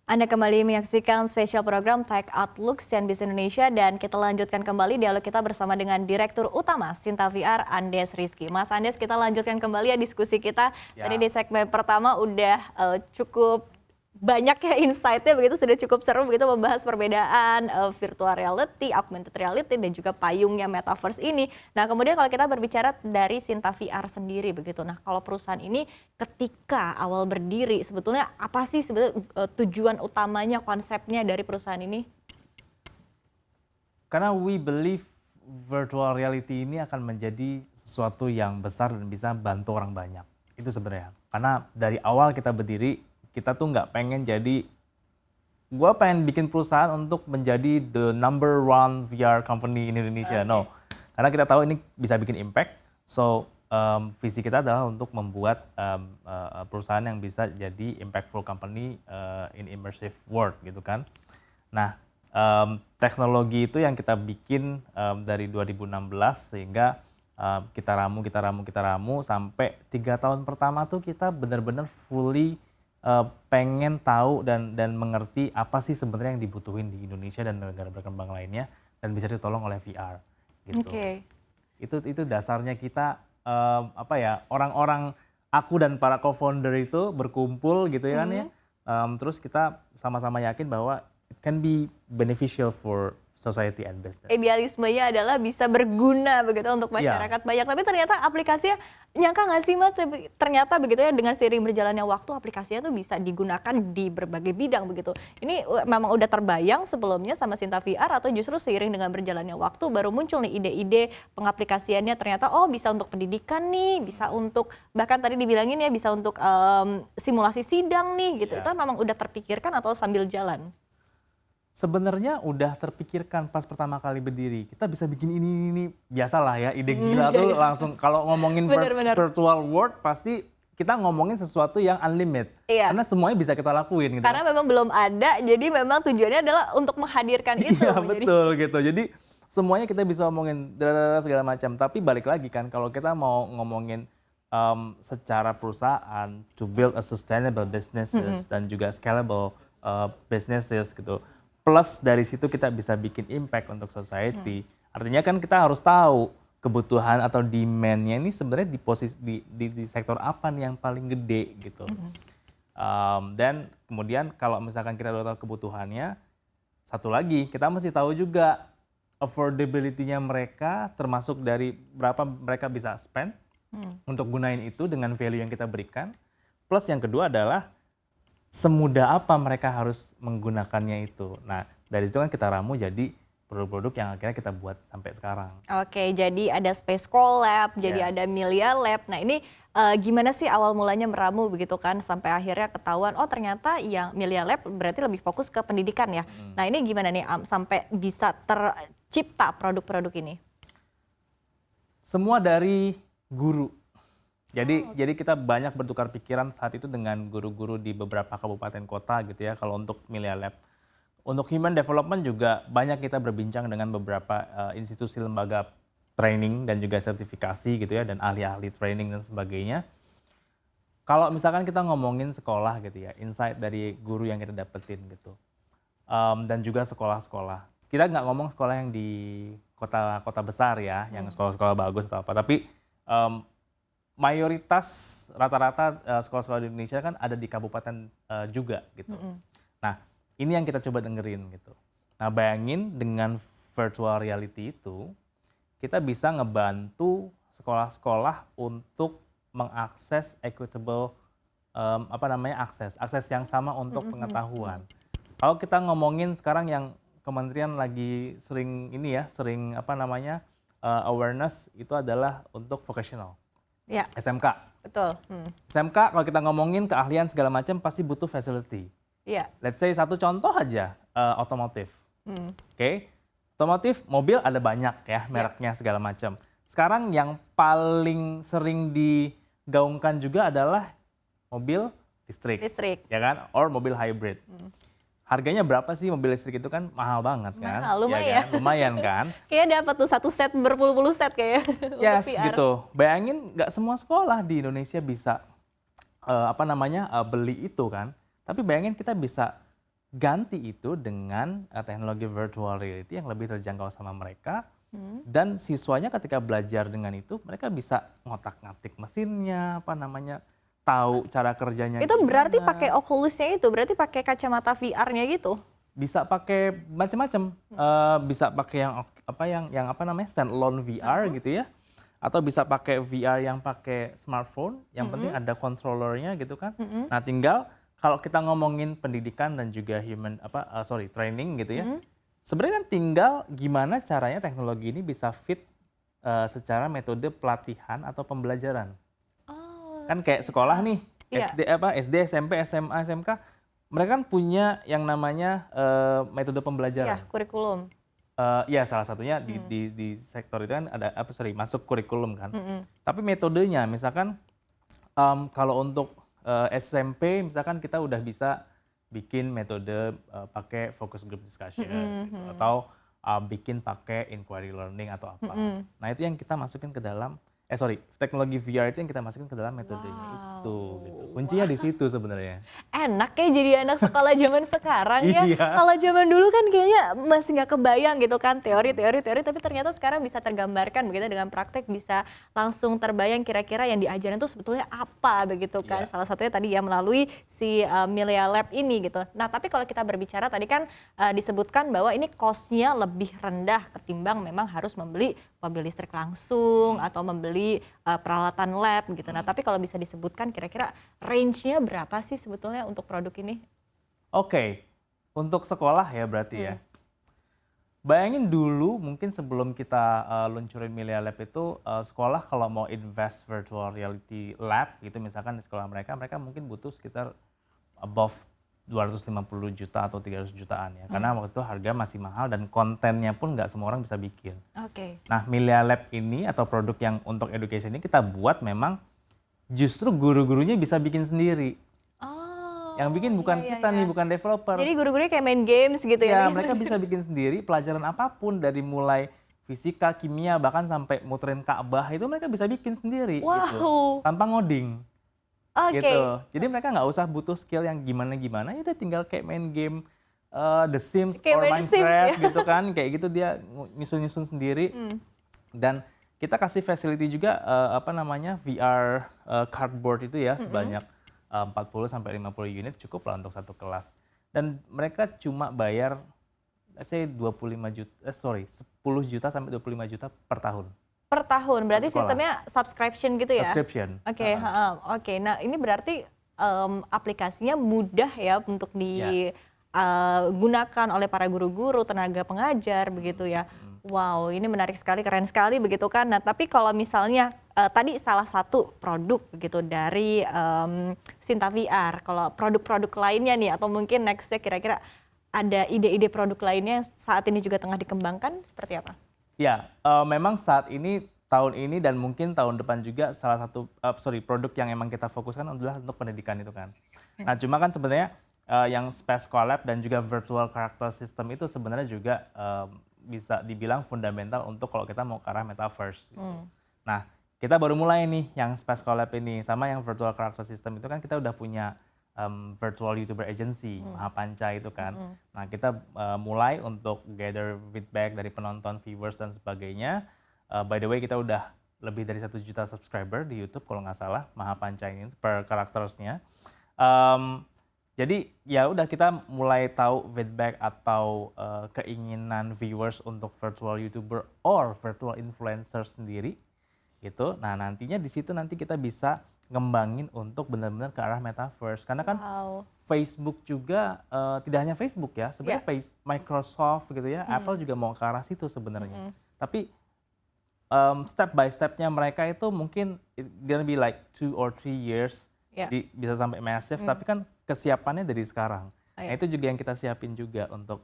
Anda kembali menyaksikan spesial program Tech Outlook CNBC Indonesia dan kita lanjutkan kembali dialog kita bersama dengan Direktur Utama Sinta VR, Andes Rizky. Mas Andes, kita lanjutkan kembali ya diskusi kita. Tadi di segmen pertama udah cukup banyak ya insight-nya, begitu sudah cukup seru begitu membahas perbedaan virtual reality, augmented reality dan juga payungnya metaverse ini. Nah, kemudian kalau kita berbicara dari Sinta VR sendiri begitu. Nah, kalau perusahaan ini ketika awal berdiri sebetulnya apa sih sebetulnya tujuan utamanya, konsepnya dari perusahaan ini? Karena we believe virtual reality ini akan menjadi sesuatu yang besar dan bisa bantu orang banyak. Itu sebenarnya. Karena dari awal kita berdiri, kita tuh nggak pengen jadi, gue pengen bikin perusahaan untuk menjadi the number one VR company in Indonesia. No, karena kita tahu ini bisa bikin impact. So visi kita adalah untuk membuat perusahaan yang bisa jadi impactful company in immersive world gitu kan. Nah, teknologi itu yang kita bikin dari 2016 sehingga kita ramu sampai 3 tahun pertama tuh kita benar-benar fully pengen tahu dan mengerti apa sih sebenarnya yang dibutuhin di Indonesia dan negara berkembang lainnya dan bisa ditolong oleh VR gitu. Itu dasarnya kita orang-orang aku dan para co-founder itu berkumpul gitu ya kan ya. Terus kita sama-sama yakin bahwa it can be beneficial for society and business. Idealismenya adalah bisa berguna begitu untuk masyarakat banyak. Tapi ternyata aplikasinya, nyangka nggak sih Mas, ternyata begitu ya dengan seiring berjalannya waktu aplikasinya tuh bisa digunakan di berbagai bidang begitu. Ini memang udah terbayang sebelumnya sama Sinta VR atau justru seiring dengan berjalannya waktu baru muncul nih ide-ide pengaplikasiannya ternyata bisa untuk pendidikan nih, bisa untuk bahkan tadi dibilangin ya bisa untuk simulasi sidang nih gitu. Itu memang udah terpikirkan atau sambil jalan? Sebenarnya udah terpikirkan pas pertama kali berdiri. Kita bisa bikin ini biasalah ya, ide gila tuh langsung kalau ngomongin virtual world pasti kita ngomongin sesuatu yang unlimited. Karena semuanya bisa kita lakuin gitu. Karena memang belum ada, jadi memang tujuannya adalah untuk menghadirkan itu. Iya betul gitu. Jadi semuanya kita bisa ngomongin segala macam. Tapi balik lagi kan kalau kita mau ngomongin secara perusahaan to build a sustainable businesses dan juga scalable businesses gitu. Plus dari situ kita bisa bikin impact untuk society. Artinya kan kita harus tahu kebutuhan atau demand-nya ini sebenarnya di posisi di sektor apa nih yang paling gede gitu. Dan kemudian kalau misalkan kita udah tahu kebutuhannya, satu lagi kita mesti tahu juga affordability-nya mereka, termasuk dari berapa mereka bisa spend untuk gunain itu dengan value yang kita berikan. Plus yang kedua adalah semudah apa mereka harus menggunakannya itu. Nah, dari situ kan kita ramu jadi produk-produk yang akhirnya kita buat sampai sekarang. Oke, jadi ada Space Collab, jadi ada Milia Lab. Nah, ini gimana sih awal mulanya meramu begitu kan sampai akhirnya ketahuan ternyata yang Milia Lab berarti lebih fokus ke pendidikan ya. Nah, ini gimana nih sampai bisa tercipta produk-produk ini? Semua dari guru. Jadi kita banyak bertukar pikiran saat itu dengan guru-guru di beberapa kabupaten kota gitu ya kalau untuk Milia Lab. Untuk human development juga banyak kita berbincang dengan beberapa institusi lembaga training dan juga sertifikasi gitu ya dan ahli-ahli training dan sebagainya. Kalau misalkan kita ngomongin sekolah gitu ya, insight dari guru yang kita dapetin gitu. Dan juga sekolah-sekolah. Kita nggak ngomong sekolah yang di kota-kota besar ya, yang sekolah-sekolah bagus atau apa, tapi mayoritas rata-rata sekolah-sekolah di Indonesia kan ada di kabupaten juga gitu. Nah, ini yang kita coba dengerin gitu. Nah, bayangin dengan virtual reality itu kita bisa ngebantu sekolah-sekolah untuk mengakses equitable akses yang sama untuk pengetahuan. Kalau kita ngomongin sekarang yang kementerian lagi sering awareness itu adalah untuk vocational. Ya. SMK. Betul. SMK kalau kita ngomongin keahlian segala macam pasti butuh facility. Iya. Let's say satu contoh aja otomotif. Oke. Otomotif mobil ada banyak ya mereknya segala macam. Sekarang yang paling sering digaungkan juga adalah mobil listrik. Ya kan? Or mobil hybrid. Harganya berapa sih mobil listrik itu kan mahal banget kan? Mahal, lumayan. Ya kan? Lumayan kan? Kayaknya dapat tuh satu set berpuluh-puluh set kayaknya. Yes gitu. Bayangin nggak semua sekolah di Indonesia bisa beli itu kan. Tapi bayangin kita bisa ganti itu dengan teknologi virtual reality yang lebih terjangkau sama mereka. Dan siswanya ketika belajar dengan itu, mereka bisa ngotak-ngatik mesinnya, apa namanya, tahu cara kerjanya Itu berarti gimana. pakai Oculusnya itu, berarti pakai kacamata VR-nya gitu? Bisa pakai macam-macam, bisa pakai yang apa namanya, standalone VR gitu ya, atau bisa pakai VR yang pakai smartphone, yang penting ada controllernya gitu kan. Nah tinggal kalau kita ngomongin pendidikan dan juga training gitu ya, sebenarnya kan tinggal gimana caranya teknologi ini bisa fit secara metode pelatihan atau pembelajaran. Oh, Kan kayak sekolah nih, iya. SD, SMP, SMA, SMK, mereka kan punya yang namanya metode Iya, pembelajaran. kurikulum. Ya salah satunya di sektor itu kan ada masuk kurikulum kan. Tapi metodenya misalkan kalau untuk SMP misalkan kita udah bisa bikin metode pakai focus group discussion gitu, atau bikin pakai inquiry learning atau apa. Nah itu yang kita masukin ke dalam teknologi VR itu yang kita masukin ke dalam metodenya itu gitu. Kuncinya di situ sebenarnya. Enak ya jadi anak sekolah zaman sekarang ya. Iya. Kalau zaman dulu kan kayaknya masih nggak kebayang gitu kan teori, tapi ternyata sekarang bisa tergambarkan begitu dengan praktek, bisa langsung terbayang kira-kira yang diajarin itu sebetulnya apa begitu kan. Iya. Salah satunya tadi ya melalui si Milea Lab ini gitu. Nah tapi kalau kita berbicara tadi kan disebutkan bahwa ini cost-nya lebih rendah ketimbang memang harus membeli mobil listrik langsung atau membeli peralatan lab gitu. Nah tapi kalau bisa disebutkan kira-kira range-nya berapa sih sebetulnya untuk produk ini? Oke, untuk sekolah ya berarti ya. Bayangin dulu mungkin sebelum kita luncurin Milea Lab itu sekolah kalau mau invest virtual reality lab gitu misalkan di sekolah mereka mungkin butuh sekitar above 250 juta atau 300 jutaan ya. Karena waktu itu harga masih mahal dan kontennya pun nggak semua orang bisa bikin. Oke. Nah Milea Lab ini atau produk yang untuk education ini kita buat memang justru guru-gurunya bisa bikin sendiri. Oh. Yang bikin bukan iya, kita iya. nih, bukan developer. Jadi guru-gurunya kayak main games gitu ya? Ya, mereka bisa bikin sendiri pelajaran apapun dari mulai fisika, kimia, bahkan sampai muterin Ka'bah itu mereka bisa bikin sendiri gitu. Wow. Tanpa ngoding. Oke. Gitu. Jadi mereka nggak usah butuh skill yang gimana-gimana, ya udah tinggal kayak main game The Sims Kayak or main The Sims, Minecraft ya. gitu kan. Kayak gitu dia nyusun-nyusun sendiri. Dan kita kasih facility juga VR cardboard itu ya sebanyak 40 sampai 50 unit cukup lah untuk satu kelas. Dan mereka cuma bayar 10 juta sampai 25 juta per tahun. Per tahun, berarti Sekolah. sistemnya subscription gitu ya? Subscription. Oke, oke. Nah ini berarti aplikasinya mudah ya untuk digunakan oleh para guru-guru, tenaga pengajar begitu ya. Wow, ini menarik sekali, keren sekali begitu kan. Nah tapi kalau misalnya tadi salah satu produk begitu dari Sinta VR, kalau produk-produk lainnya nih atau mungkin nextnya kira-kira ada ide-ide produk lainnya yang saat ini juga tengah dikembangkan seperti apa? Ya, memang saat ini, tahun ini dan mungkin tahun depan juga salah satu produk yang emang kita fokuskan adalah untuk pendidikan itu kan. Nah cuma kan sebenarnya yang Space Collab dan juga Virtual Character System itu sebenarnya juga bisa dibilang fundamental untuk kalau kita mau ke arah metaverse. Gitu. Nah kita baru mulai nih yang Space Collab ini sama yang Virtual Character System itu kan kita udah punya virtual YouTuber agency, Mahapanca itu kan. Nah kita mulai untuk gather feedback dari penonton, viewers dan sebagainya. By the way kita udah lebih dari 1 juta subscriber di YouTube kalau nggak salah, Mahapanca ini per karaktersnya. Jadi ya udah kita mulai tahu feedback atau keinginan viewers untuk virtual YouTuber or virtual influencer sendiri gitu. Nah nantinya di situ nanti kita bisa ngembangin untuk benar-benar ke arah metaverse karena kan Facebook juga tidak hanya Facebook ya sebenarnya Microsoft gitu ya, Apple juga mau ke arah situ sebenarnya. Tapi step by stepnya mereka itu mungkin gonna be like 2 or 3 years bisa sampai massive, tapi kan kesiapannya dari sekarang. Nah, itu juga yang kita siapin juga untuk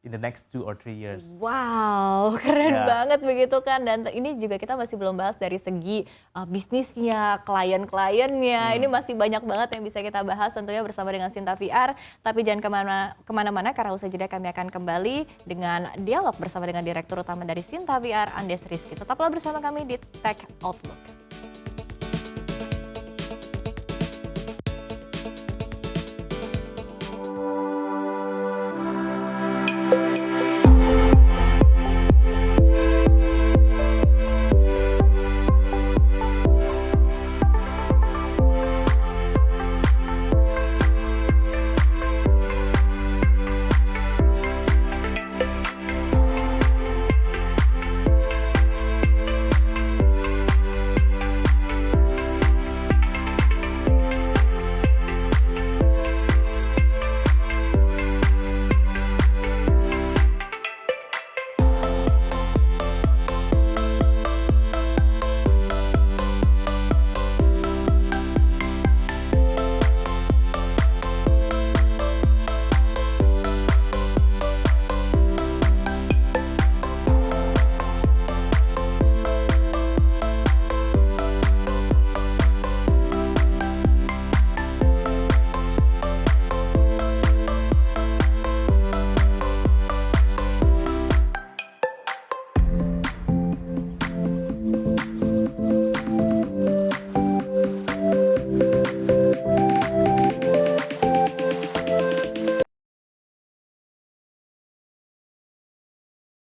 in the next 2 or 3 years. Wow, keren banget begitu kan. Dan ini juga kita masih belum bahas dari segi bisnisnya, klien-kliennya. Ini masih banyak banget yang bisa kita bahas tentunya bersama dengan Sinta VR. Tapi jangan kemana-mana karena usai jeda kami akan kembali dengan dialog bersama dengan Direktur Utama dari Sinta VR, Andes Rizky. Tetaplah bersama kami di Tech Outlook.